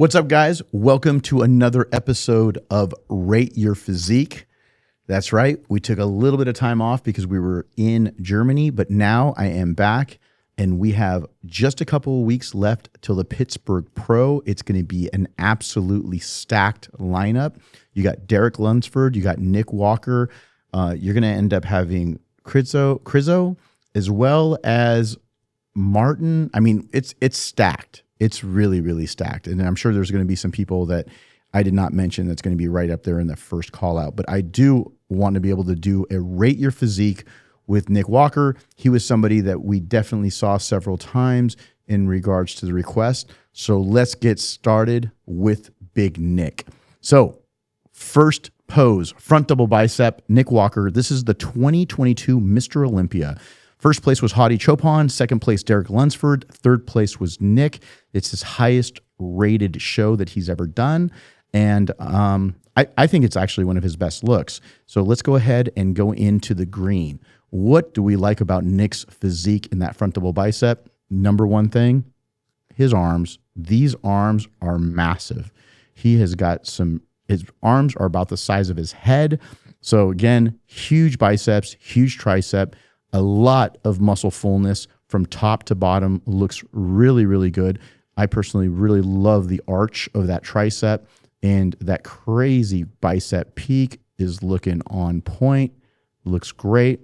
What's up, guys? Welcome to another episode of Rate Your Physique. That's right. We took a little bit of time off because we were in Germany, but now I am back and we have just a couple of weeks left till the Pittsburgh Pro. It's going to be an absolutely stacked lineup. You got Derek Lunsford, you got Nick Walker. You're going to end up having Crizzo, as well as Martin. I mean, it's stacked. It's really, really stacked. And I'm sure there's going to be some people that I did not mention that's going to be right up there in the first call out. But I do want to be able to do a Rate Your Physique with Nick Walker. He was somebody that we definitely saw several times in regards to the request. So let's get started with Big Nick. So first pose, front double bicep, Nick Walker. This is the 2022 Mr. Olympia. First place was Hady Chopin. Second place, Derek Lunsford. Third place was Nick. It's his highest rated show that he's ever done. And I think it's actually one of his best looks. So let's go ahead and go into the green. What do we like about Nick's physique in that front double bicep? Number one thing, his arms. These arms are massive. He has got his arms are about the size of his head. So again, huge biceps, huge tricep. A lot of muscle fullness from top to bottom. Looks really, really good. I personally really love the arch of that tricep, and that crazy bicep peak is looking on point. Looks great.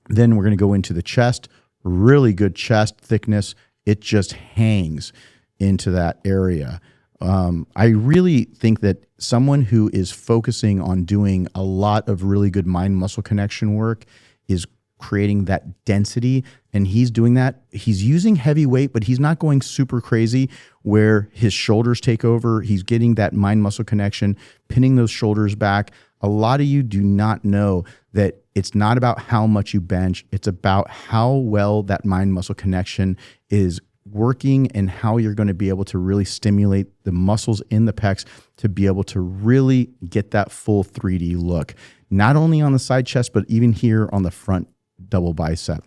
Then we're going to go into the chest. Really good chest thickness. It just hangs into that area. I really think that someone who is focusing on doing a lot of really good mind-muscle connection work is creating that density, and he's doing that. He's using heavy weight, but he's not going super crazy where his shoulders take over. He's getting that mind-muscle connection, pinning those shoulders back. A lot of you do not know that it's not about how much you bench. It's about how well that mind-muscle connection is working and how you're going to be able to really stimulate the muscles in the pecs to be able to really get that full 3D look, not only on the side chest, but even here on the front double bicep.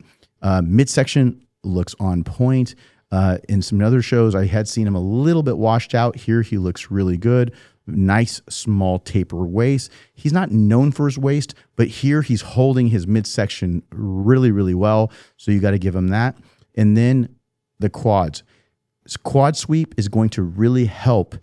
Midsection looks on point. In some other shows, I had seen him a little bit washed out. Here, he looks really good. Nice, small taper waist. He's not known for his waist, but here he's holding his midsection really, really well. So you got to give him that. And then the quads. This quad sweep is going to really help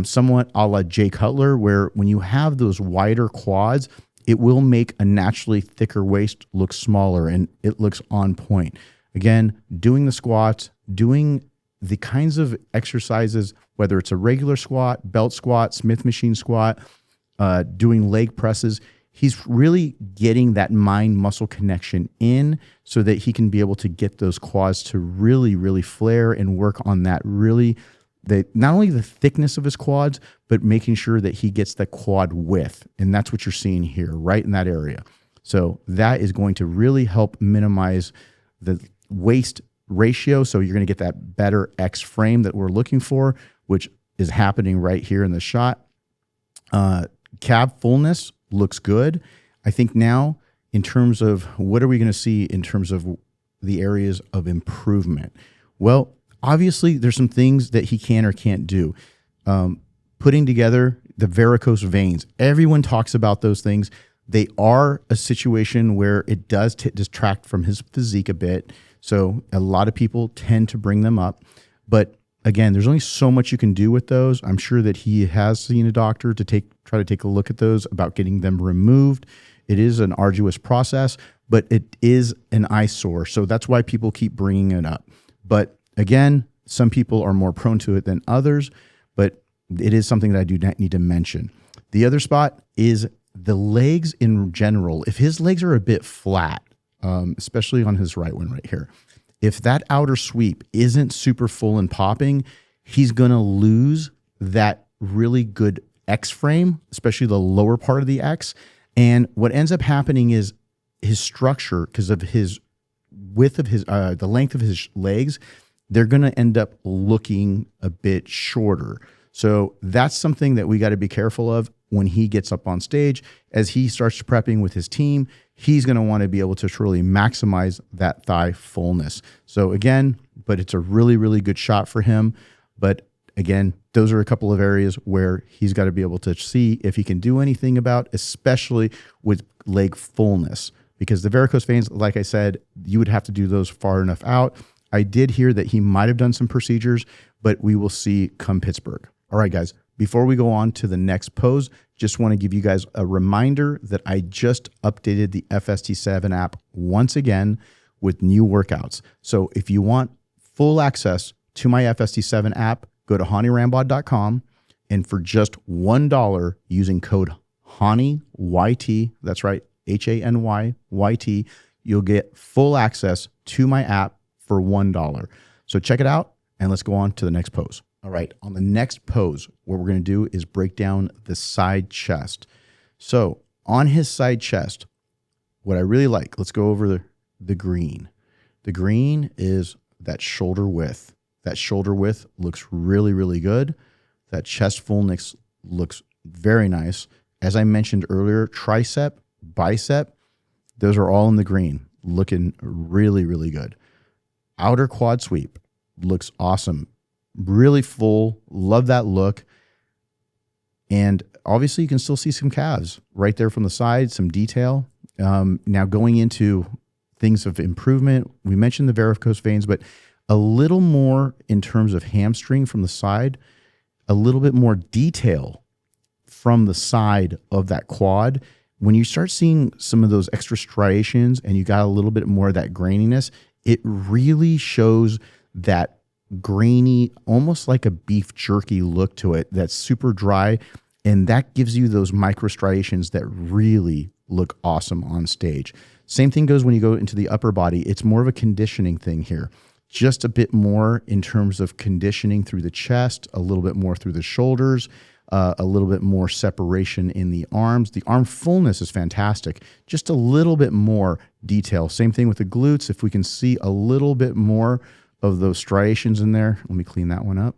somewhat a la Jay Cutler, where when you have those wider quads, it will make a naturally thicker waist look smaller, and it looks on point. Again, doing the squats, doing the kinds of exercises, whether it's a regular squat, belt squat, Smith machine squat, doing leg presses, he's really getting that mind-muscle connection in so that he can be able to get those quads to really, really flare and work on that really, not only the thickness of his quads, but making sure that he gets the quad width. And that's what you're seeing here, right in that area. So that is going to really help minimize the waist ratio. So you're going to get that better X frame that we're looking for, which is happening right here in the shot. Calf fullness looks good. I think now in terms of what are we going to see in terms of the areas of improvement? Well, obviously, there's some things that he can or can't do. Putting together the varicose veins. Everyone talks about those things. They are a situation where it does distract from his physique a bit. So a lot of people tend to bring them up. But again, there's only so much you can do with those. I'm sure that he has seen a doctor to try to take a look at those about getting them removed. It is an arduous process, but it is an eyesore. So that's why people keep bringing it up. But again, some people are more prone to it than others, but it is something that I do not need to mention. The other spot is the legs in general. If his legs are a bit flat, especially on his right one right here, if that outer sweep isn't super full and popping, he's going to lose that really good X frame, especially the lower part of the X. And what ends up happening is his structure, because of his width of his, the length of his legs, they're going to end up looking a bit shorter. So that's something that we got to be careful of when he gets up on stage. As he starts prepping with his team, he's going to want to be able to truly maximize that thigh fullness. So again, but it's a really, really good shot for him. But again, those are a couple of areas where he's got to be able to see if he can do anything about, especially with leg fullness, because the varicose veins, like I said, you would have to do those far enough out. I did hear that he might have done some procedures, but we will see come Pittsburgh. All right, guys, before we go on to the next pose, just want to give you guys a reminder that I just updated the FST7 app once again with new workouts. So if you want full access to my FST7 app, go to hanyrambod.com, and for just $1 using code HANYYT, that's right, HANYYT, you'll get full access to my app for $1. So check it out, and let's go on to the next pose. All right, on the next pose, what we're going to do is break down the side chest. So on his side chest, what I really like, let's go over the green. The green is that shoulder width. That shoulder width looks really, really good. That chest fullness looks very nice. As I mentioned earlier, tricep, bicep, those are all in the green, looking really, really good. Outer quad sweep looks awesome. Really full. Love that look. And obviously you can still see some calves right there from the side, some detail. Now going into things of improvement, we mentioned the varicose veins, but a little more in terms of hamstring from the side, a little bit more detail from the side of that quad. When you start seeing some of those extra striations and you got a little bit more of that graininess, it really shows that grainy, almost like a beef jerky look to it that's super dry. And that gives you those micro striations that really look awesome on stage. Same thing goes when you go into the upper body. It's more of a conditioning thing here. Just a bit more in terms of conditioning through the chest, a little bit more through the shoulders, a little bit more separation in the arms. The arm fullness is fantastic. Just a little bit more detail. Same thing with the glutes. If we can see a little bit more of those striations in there. Let me clean that one up.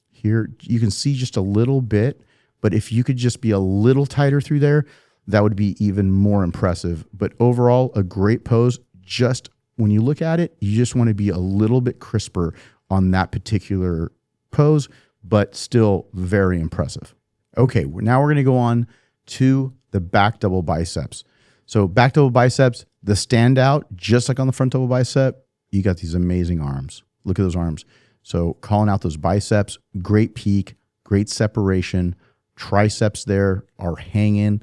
Here, you can see just a little bit, but if you could just be a little tighter through there, that would be even more impressive. But overall, a great pose. Just when you look at it, you just want to be a little bit crisper on that particular pose, but still very impressive. Okay, now we're going to go on to the back double biceps. So back double biceps, the standout, just like on the front double bicep, you got these amazing arms. Look at those arms. So calling out those biceps, great peak, great separation. Triceps there are hanging.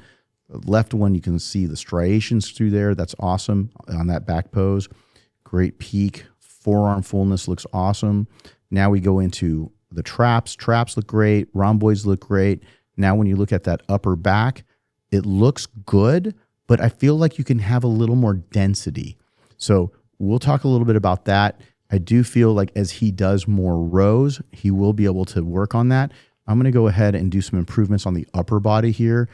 The left one, you can see the striations through there. That's awesome on that back pose. Great peak. Forearm fullness looks awesome. Now we go into the traps. Traps look great. Rhomboids look great. Now when you look at that upper back, it looks good, but I feel like you can have a little more density. So we'll talk a little bit about that. I do feel like as he does more rows, he will be able to work on that. I'm going to go ahead and do some improvements on the upper body here.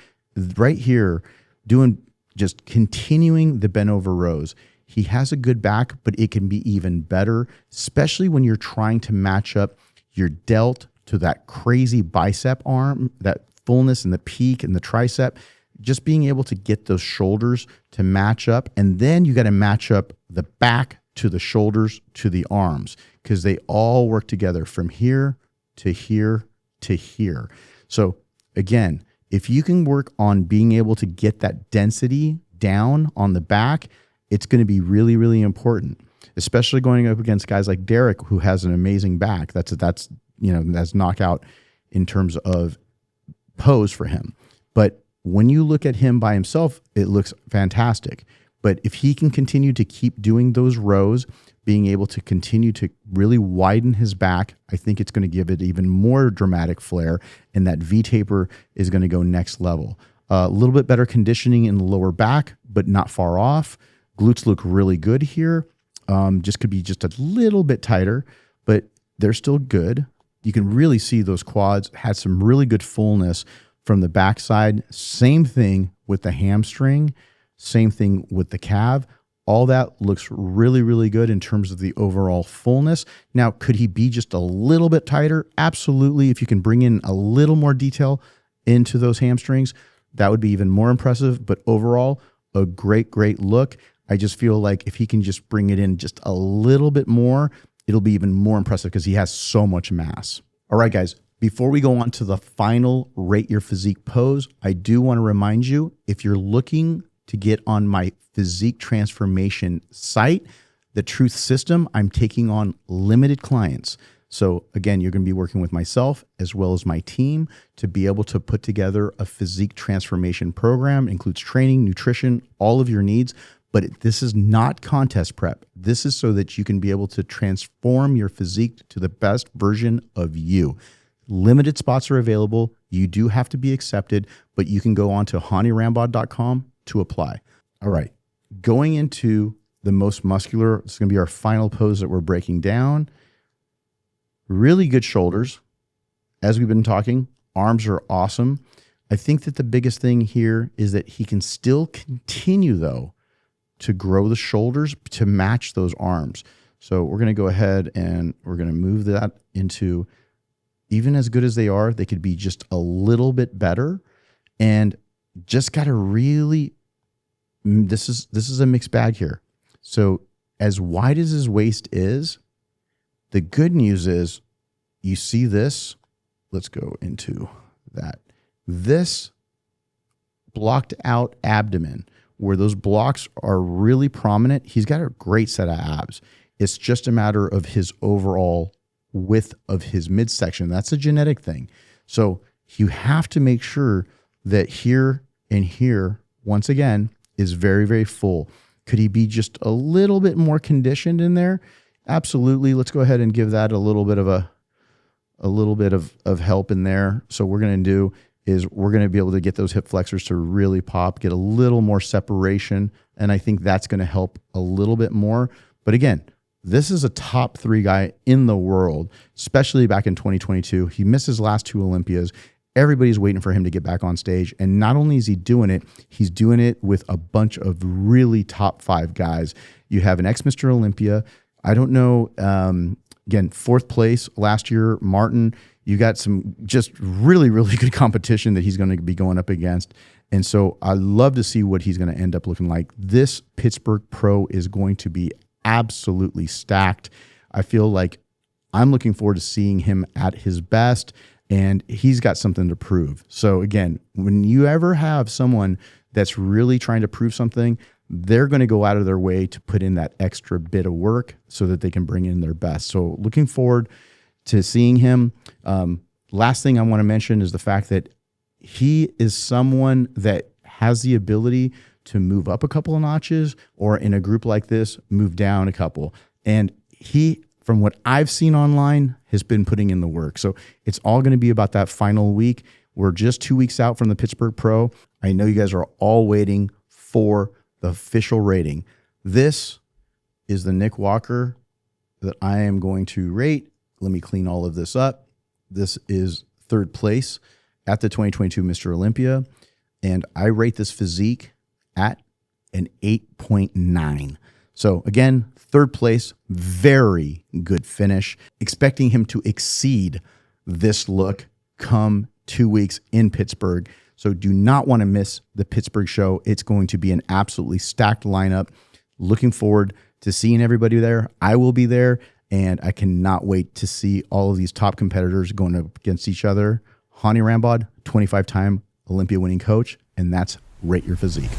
Right here, doing just continuing the bent over rows. He has a good back, but it can be even better, especially when you're trying to match up your delt to that crazy bicep arm, that fullness and the peak and the tricep. Just being able to get those shoulders to match up. And then you got to match up the back to the shoulders to the arms, because they all work together from here to here to here. So again, if you can work on being able to get that density down on the back, it's going to be really, really important, especially going up against guys like Derek, who has an amazing back. That's knockout in terms of pose for him. But when you look at him by himself, it looks fantastic. But if he can continue to keep doing those rows, being able to continue to really widen his back, I think it's going to give it even more dramatic flair, and that V-taper is going to go next level. A little bit better conditioning in the lower back, but not far off. Glutes look really good here. Just could be just a little bit tighter, but they're still good. You can really see those quads had some really good fullness from the backside. Same thing with the hamstring. Same thing with the calf. All that looks really, really good in terms of the overall fullness. Now, could he be just a little bit tighter? Absolutely. If you can bring in a little more detail into those hamstrings, that would be even more impressive. But overall, a great, great look. I just feel like if he can just bring it in just a little bit more, it'll be even more impressive because he has so much mass. All right, guys, before we go on to the final Rate Your Physique pose, I do want to remind you, if you're looking to get on my physique transformation site, the Truth System, I'm taking on limited clients. So again, you're going to be working with myself as well as my team to be able to put together a physique transformation program. It includes training, nutrition, all of your needs. But this is not contest prep. This is so that you can be able to transform your physique to the best version of you. Limited spots are available. You do have to be accepted, but you can go on to hanyrambod.com to apply. All right, going into the most muscular, it's going to be our final pose that we're breaking down. Really good shoulders. As we've been talking, arms are awesome. I think that the biggest thing here is that he can still continue, though, to grow the shoulders to match those arms. So we're going to go ahead and we're going to move that into, even as good as they are, they could be just a little bit better. And just got to really, this is a mixed bag here. So as wide as his waist is, the good news is you see this. Let's go into that. This blocked out abdomen, where those blocks are really prominent, he's got a great set of abs. It's just a matter of his overall width of his midsection. That's a genetic thing. So you have to make sure that here and here, once again, is very, very full. Could he be just a little bit more conditioned in there? Absolutely. Let's go ahead and give that a little bit of help in there. So what we're going to do is we're going to be able to get those hip flexors to really pop, get a little more separation. And I think that's going to help a little bit more. But again, this is a top 3 guy in the world, especially back in 2022. He missed his last 2 Olympias. Everybody's waiting for him to get back on stage. And not only is he doing it, he's doing it with a bunch of really top 5 guys. You have an ex-Mr. Olympia. I don't know, again, 4th place last year, Martin. You got some just really, really good competition that he's going to be going up against. And so I love to see what he's going to end up looking like. This Pittsburgh Pro is going to be absolutely stacked. I feel like I'm looking forward to seeing him at his best, and he's got something to prove. So again, when you ever have someone that's really trying to prove something, they're going to go out of their way to put in that extra bit of work so that they can bring in their best. So looking forward to seeing him. Last thing I want to mention is the fact that he is someone that has the ability to move up a couple of notches, or in a group like this, move down a couple. And he, from what I've seen online, has been putting in the work. So it's all going to be about that final week. We're just 2 weeks out from the Pittsburgh Pro. I know you guys are all waiting for the official rating. This is the Nick Walker that I am going to rate. Let me clean all of this up. This is 3rd place at the 2022 Mr. Olympia. And I rate this physique at an 8.9. So again, 3rd place, very good finish. Expecting him to exceed this look come 2 weeks in Pittsburgh. So do not want to miss the Pittsburgh show. It's going to be an absolutely stacked lineup. Looking forward to seeing everybody there. I will be there, and I cannot wait to see all of these top competitors going up against each other. Hany Rambod, 25-time Olympia winning coach, and that's Rate Your Physique.